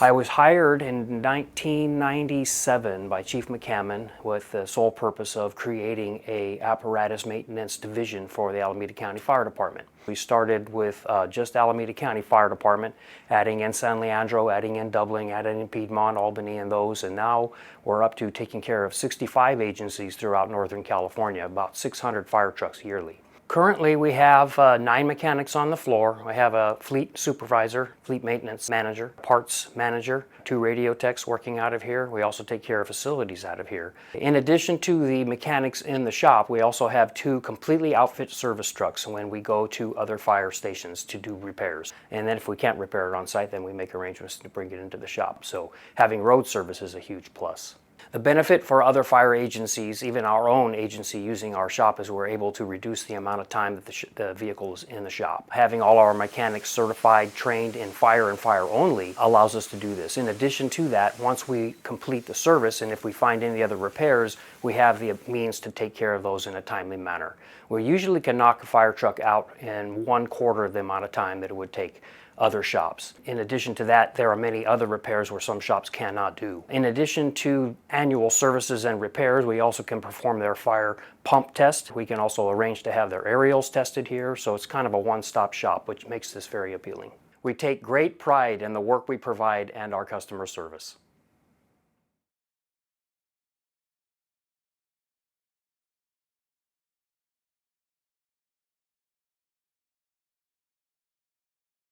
I was hired in 1997 by Chief McCammon with the sole purpose of creating a apparatus maintenance division for the Alameda County Fire Department. We started with just Alameda County Fire Department, adding in San Leandro, adding in Dublin, adding in Piedmont, Albany, and those, and now we're up to taking care of 65 agencies throughout Northern California, about 600 fire trucks yearly. Currently, we have 9 mechanics on the floor. We have a fleet supervisor, fleet maintenance manager, parts manager, 2 radio techs working out of here. We also take care of facilities out of here. In addition to the mechanics in the shop, we also have 2 completely outfit service trucks when we go to other fire stations to do repairs. And then if we can't repair it on site, then we make arrangements to bring it into the shop. So having road service is a huge plus. The benefit for other fire agencies, even our own agency using our shop, is we're able to reduce the amount of time that the vehicle is in the shop. Having all our mechanics certified, trained in fire and fire only allows us to do this. In addition to that, once we complete the service and if we find any other repairs, we have the means to take care of those in a timely manner. We usually can knock a fire truck out in 1/4 of the amount of time that it would take other shops. In addition to that, there are many other repairs where some shops cannot do. In addition to annual services and repairs, we also can perform their fire pump test. We can also arrange to have their aerials tested here, so it's kind of a one-stop shop, which makes this very appealing. We take great pride in the work we provide and our customer service.